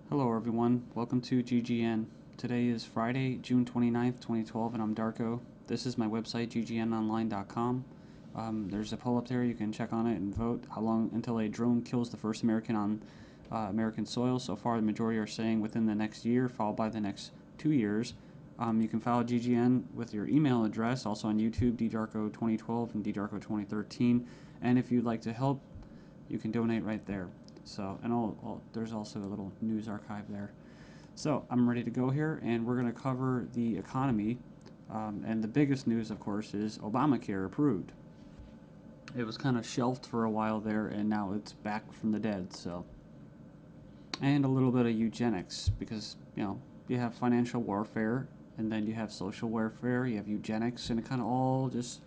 Hello everyone, welcome to GGN. Today is Friday, June 29th, 2012, and I'm Darko. This is my website, ggnonline.com. There's a poll up there, you can check on it and vote how long until a drone kills the first American on American soil. So far, the majority are saying within the next year, followed by the next 2 years. You can follow GGN with your email address, also on YouTube, ddarko2012 and ddarko2013. And if you'd like to help, you can donate right there. So, and there's also a little news archive there. So, I'm ready to go here, and we're going to cover the economy. And the biggest news, of course, is Obamacare approved. It was kind of shelved for a while there, and now it's back from the dead. So, and a little bit of eugenics, because you have financial warfare, and then you have social warfare, you have eugenics, and it kind of all just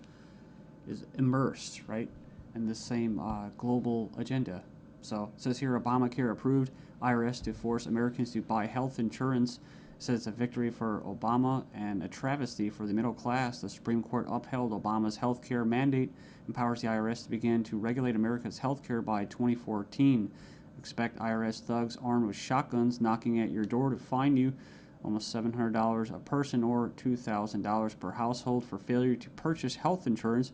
is immersed, right, in the same global agenda. So it says here, Obamacare approved, IRS to force Americans to buy health insurance. It says it's a victory for Obama and a travesty for the middle class. The Supreme Court upheld Obama's health care mandate, empowers the IRS to begin to regulate America's health care by 2014. Expect IRS thugs armed with shotguns knocking at your door to fine you almost $700 a person or $2,000 per household for failure to purchase health insurance.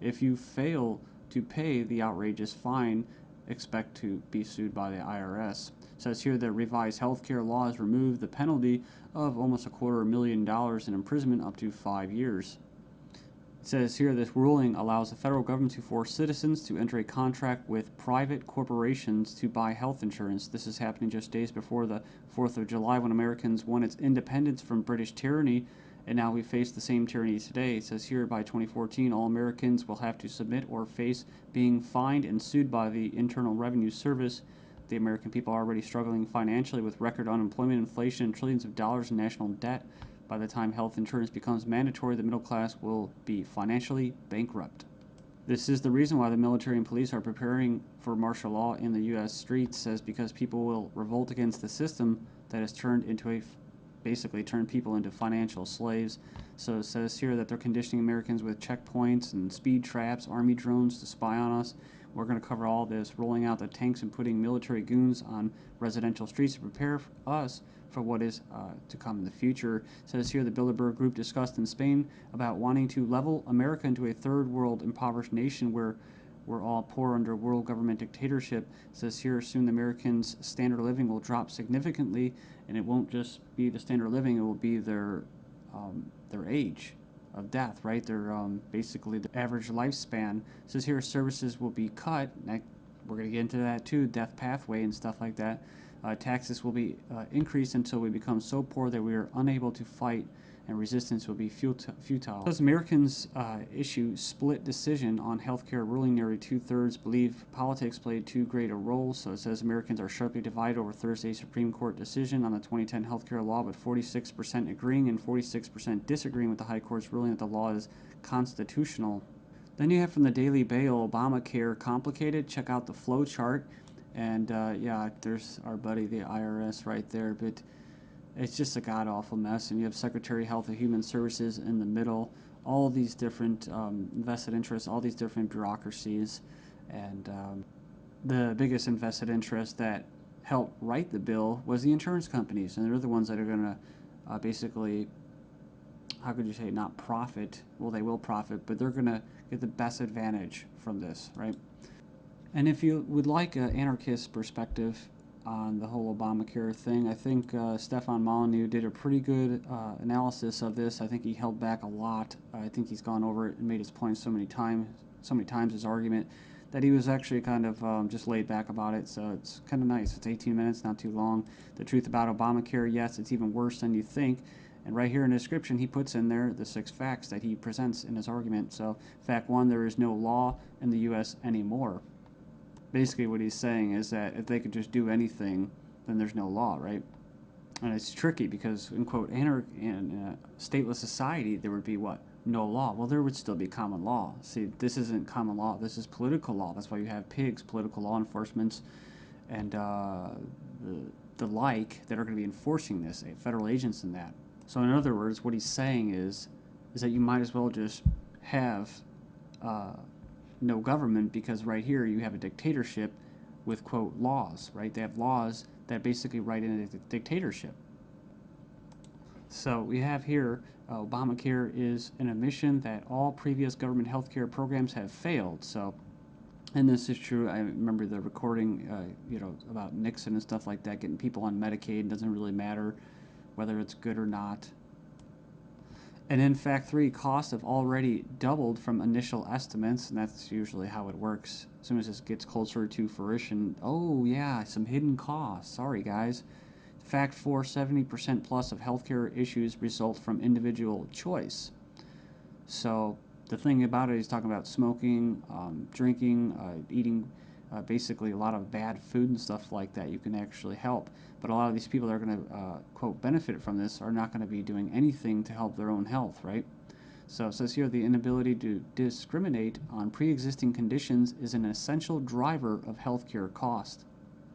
If you fail to pay the outrageous fine, expect to be sued by the IRS. It says here that revised healthcare laws remove the penalty of almost $250,000 in imprisonment up to 5 years. It says here this ruling allows the federal government to force citizens to enter a contract with private corporations to buy health insurance. This is happening just days before the 4th of July, when Americans won its independence from British tyranny, and now we face the same tyranny today. It says here by 2014, all Americans will have to submit or face being fined and sued by the Internal Revenue Service. The American people are already struggling financially with record unemployment, inflation, and trillions of dollars in national debt. By the time health insurance becomes mandatory, the middle class will be financially bankrupt. This is the reason why the military and police are preparing for martial law in the U.S. streets, says because people will revolt against the system that has basically turned people into financial slaves. So it says here that they're conditioning Americans with checkpoints and speed traps, army drones to spy on us. We're going to cover all this, rolling out the tanks and putting military goons on residential streets to prepare us for what is to come in the future. It says here the Bilderberg Group discussed in Spain about wanting to level America into a third world impoverished nation where we're all poor under world government dictatorship. It says here soon the Americans' standard of living will drop significantly, and it won't just be the standard of living, it will be their age of death, right? Their basically the average lifespan. It says here services will be cut. We're going to get into that too, death pathway and stuff like that. Taxes will be increased until we become so poor that we are unable to fight, and resistance will be futile. As Americans issue split decision on healthcare ruling, nearly 2/3 believe politics played too great a role. So it says Americans are sharply divided over Thursday's Supreme Court decision on the 2010 healthcare law, with 46% agreeing and 46% disagreeing with the High Court's ruling that the law is constitutional. Then you have from the Daily Bail, Obamacare complicated. Check out the flow chart. And yeah, there's our buddy, the IRS, right there. But it's just a god-awful mess. And you have Secretary of Health and Human Services in the middle. All these different vested interests, all these different bureaucracies. And the biggest invested interest that helped write the bill was the insurance companies. And they're the ones that are going to basically, how could you say, not profit. Well, they will profit, but they're going to get the best advantage from this, right? And if you would like an anarchist perspective on the whole Obamacare thing, I think Stefan Molyneux did a pretty good analysis of this. I think he held back a lot. I think he's gone over it and made his point so many times, his argument, that he was actually kind of just laid back about it. So it's kind of nice. It's 18 minutes, not too long. The truth about Obamacare, yes, it's even worse than you think. And right here in the description, he puts in there the 6 facts that he presents in his argument. So fact 1, there is no law in the U.S. anymore. Basically what he's saying is that if they could just do anything, then there's no law, right? And it's tricky because, in quote, in a stateless society, there would be what? No law. Well, there would still be common law. See, this isn't common law. This is political law. That's why you have pigs, political law enforcement, and the like that are going to be enforcing this, federal agents and that. So in other words, what he's saying is that you might as well just have no government, because right here you have a dictatorship with, quote, laws, right? They have laws that basically write in a dictatorship. So we have here Obamacare is an admission that all previous government health care programs have failed. So, and this is true. I remember the recording, about Nixon and stuff like that, getting people on Medicaid. It doesn't really matter whether it's good or not. And in fact, costs have already doubled from initial estimates, and that's usually how it works. As soon as this gets closer to fruition, oh yeah, some hidden costs. Sorry, guys. Fact 4, 70% plus of healthcare issues result from individual choice. So the thing about it, he's talking about smoking, drinking, eating basically a lot of bad food and stuff like that. You can actually help. But a lot of these people that are going to, quote, benefit from this are not going to be doing anything to help their own health, right? So it says here the inability to discriminate on pre-existing conditions is an essential driver of healthcare cost.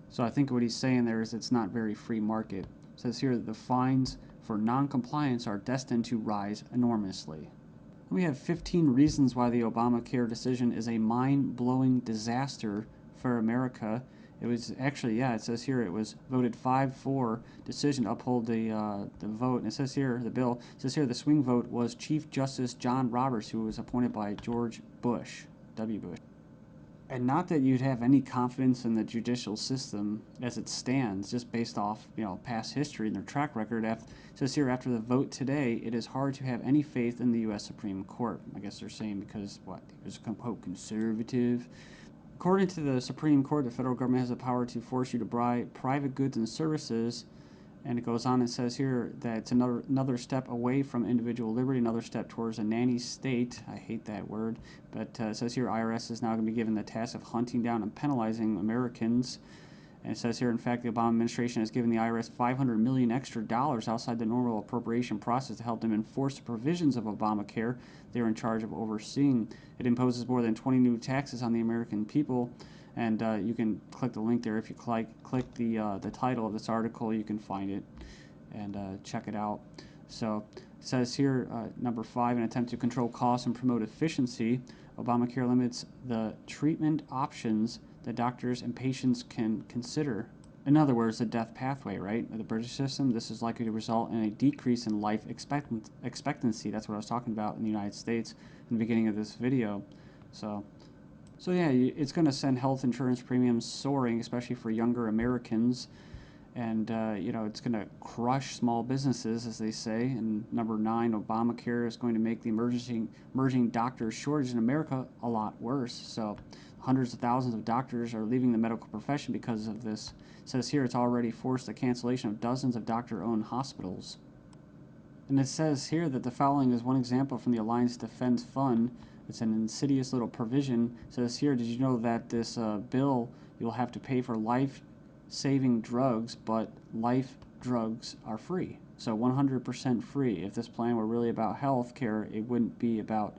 So I think what he's saying there is it's not very free market. It says here that the fines for non-compliance are destined to rise enormously. We have 15 reasons why the Obamacare decision is a mind-blowing disaster for America. It was actually, it says here it was voted 5-4 decision to uphold the vote. And it says here, the bill, it says here the swing vote was Chief Justice John Roberts, who was appointed by George Bush, W. Bush. And not that you'd have any confidence in the judicial system as it stands, just based off past history and their track record. It says here, after the vote today, it is hard to have any faith in the U.S. Supreme Court. I guess they're saying because he was quote conservative. According to the Supreme Court, the federal government has the power to force you to buy private goods and services. And it goes on and says here that it's another step away from individual liberty, another step towards a nanny state. I hate that word. But it says here IRS is now going to be given the task of hunting down and penalizing Americans. And it says here, in fact, the Obama administration has given the IRS $500 million extra outside the normal appropriation process to help them enforce the provisions of Obamacare they're in charge of overseeing. It imposes more than 20 new taxes on the American people. And you can click the link there. If you click the title of this article, you can find it and check it out. So it says here, number 5, an attempt to control costs and promote efficiency. Obamacare limits the treatment options that doctors and patients can consider. In other words, the death pathway, right? The British system, this is likely to result in a decrease in life expectancy. That's what I was talking about in the United States in the beginning of this video. So yeah, it's going to send health insurance premiums soaring, especially for younger Americans. And, it's going to crush small businesses, as they say. And number 9, Obamacare is going to make the emerging doctor shortage in America a lot worse. So hundreds of thousands of doctors are leaving the medical profession because of this. It says here it's already forced the cancellation of dozens of doctor-owned hospitals. And it says here that the following is one example from the Alliance Defense Fund. It's an insidious little provision. It says here, did you know that this bill, you'll have to pay for life-saving drugs, but life drugs are free. So 100% free. If this plan were really about health care, it wouldn't be about,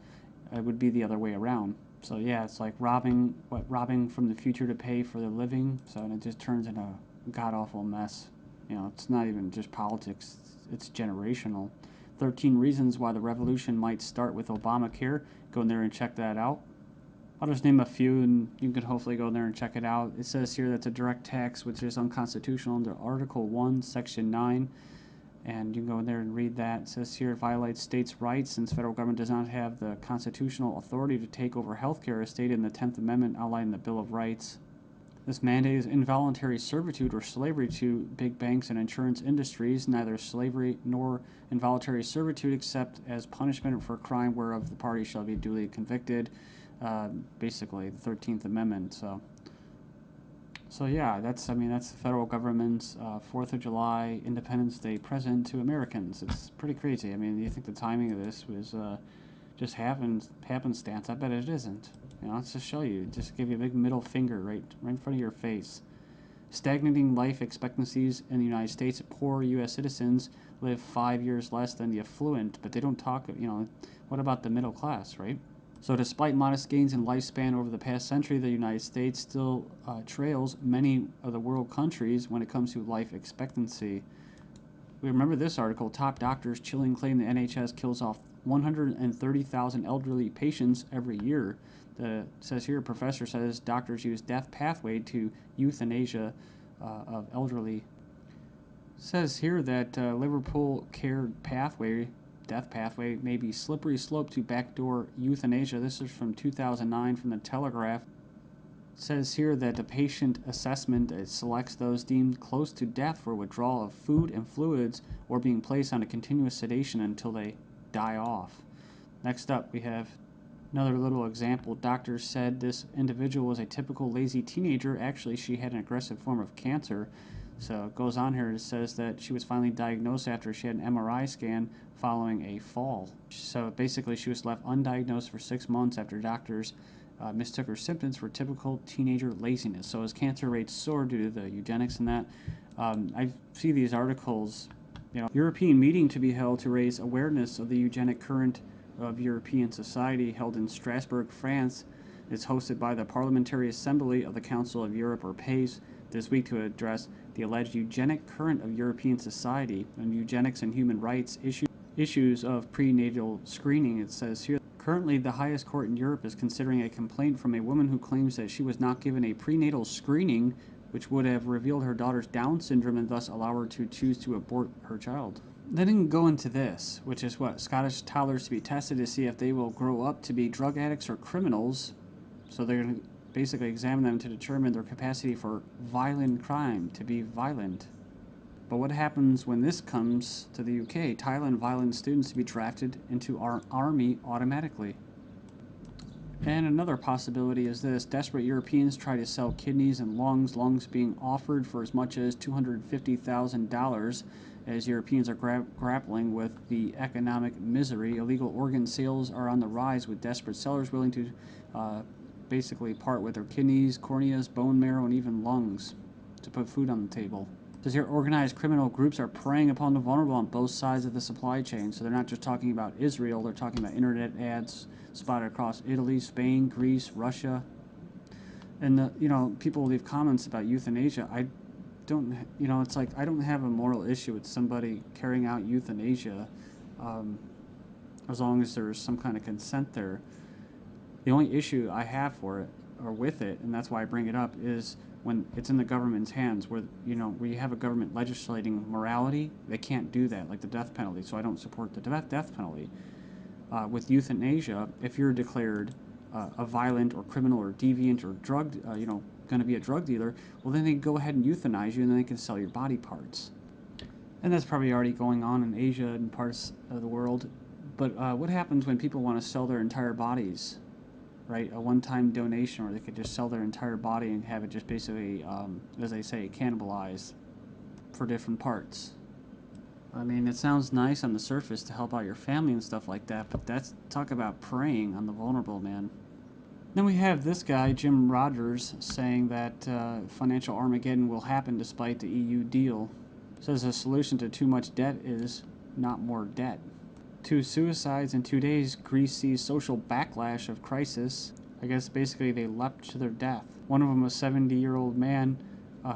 it would be the other way around. So yeah, it's like robbing from the future to pay for the living. So and it just turns into a god-awful mess. It's not even just politics, it's generational. 13 reasons why the revolution might start with Obamacare. Go in there and check that out. I'll just name a few and you can hopefully go in there and check it out. It says here that's a direct tax which is unconstitutional under Article 1, Section 9. And you can go in there and read that. It says here it violates states' rights since federal government does not have the constitutional authority to take over healthcare as stated in the 10th Amendment outlined in the Bill of Rights. This mandate is involuntary servitude or slavery to big banks and insurance industries, neither slavery nor involuntary servitude except as punishment for a crime whereof the party shall be duly convicted. Basically, the 13th Amendment. So yeah, that's the federal government's 4th of July Independence Day present to Americans. It's pretty crazy. I mean, you think the timing of this was just happenstance? I bet it isn't. Let's just show you. Just give you a big middle finger right in front of your face. Stagnating life expectancies in the United States. Poor U.S. citizens live 5 years less than the affluent, but they don't talk, what about the middle class, right? So despite modest gains in lifespan over the past century, the United States still trails many of the world countries when it comes to life expectancy. We remember this article, top doctors chilling claim the NHS kills off 130,000 elderly patients every year. It says here, a professor says doctors use death pathway to euthanasia of elderly. Says here that Liverpool care pathway, death pathway, may be slippery slope to backdoor euthanasia. This is from 2009 from the Telegraph. Says here that the patient assessment selects those deemed close to death for withdrawal of food and fluids or being placed on a continuous sedation until they die off. Next up, we have another little example. Doctors said this individual was a typical lazy teenager. Actually, she had an aggressive form of cancer. So it goes on here. It says that she was finally diagnosed after she had an MRI scan following a fall. So basically, she was left undiagnosed for 6 months after doctors mistook her symptoms for typical teenager laziness. So as cancer rates soar due to the eugenics and that, I see these articles, European meeting to be held to raise awareness of the eugenic current of European society held in Strasbourg, France. It's hosted by the Parliamentary Assembly of the Council of Europe, or PACE, this week to address the alleged eugenic current of European society and eugenics and human rights issues of prenatal screening. It says here, currently the highest court in Europe is considering a complaint from a woman who claims that she was not given a prenatal screening which would have revealed her daughter's Down syndrome and thus allow her to choose to abort her child. They didn't go into this, which is what? Scottish toddlers to be tested to see if they will grow up to be drug addicts or criminals. So they're going to basically examine them to determine their capacity for violent crime, to be violent. But what happens when this comes to the UK? Thailand violent students to be drafted into our army automatically. And another possibility is this. Desperate Europeans try to sell kidneys and lungs being offered for as much as $250,000 as Europeans are grappling with the economic misery. Illegal organ sales are on the rise with desperate sellers willing to basically part with their kidneys, corneas, bone marrow, and even lungs to put food on the table. It says here, organized criminal groups are preying upon the vulnerable on both sides of the supply chain. So they're not just talking about Israel, they're talking about internet ads spotted across Italy, Spain, Greece, Russia. And, people leave comments about euthanasia. I don't, it's like I don't have a moral issue with somebody carrying out euthanasia as long as there's some kind of consent there. The only issue I have for it, or with it, and that's why I bring it up, is when it's in the government's hands, where we have a government legislating morality. They can't do that, like the death penalty. So I don't support the death penalty. With euthanasia, if you're declared a violent or criminal or deviant or drug, going to be a drug dealer, well, then they go ahead and euthanize you, and then they can sell your body parts. And that's probably already going on in Asia and parts of the world. But what happens when people want to sell their entire bodies? Right, a one-time donation, or they could just sell their entire body and have it just basically, as they say, cannibalized for different parts. I mean, it sounds nice on the surface to help out your family and stuff like that, but that's talk about preying on the vulnerable, man. Then we have this guy, Jim Rogers, saying that financial Armageddon will happen despite the EU deal. Says the solution to too much debt is not more debt. 2 suicides in 2 days. Greece sees social backlash of crisis. I guess basically they leapt to their death. One of them was a 70-year-old man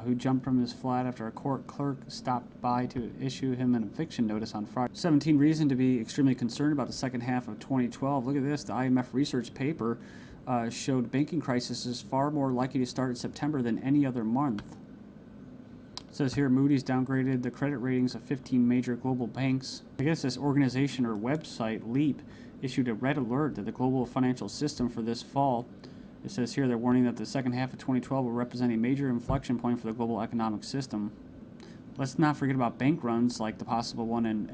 who jumped from his flat after a court clerk stopped by to issue him an eviction notice on Friday. 17 reason to be extremely concerned about the second half of 2012. Look at this. The IMF research paper showed banking crisis is far more likely to start in September than any other month. It says here, Moody's downgraded the credit ratings of 15 major global banks. I guess this organization or website, Leap, issued a red alert to the global financial system for this fall. It says here they're warning that the second half of 2012 will represent a major inflection point for the global economic system. Let's not forget about bank runs like the possible one in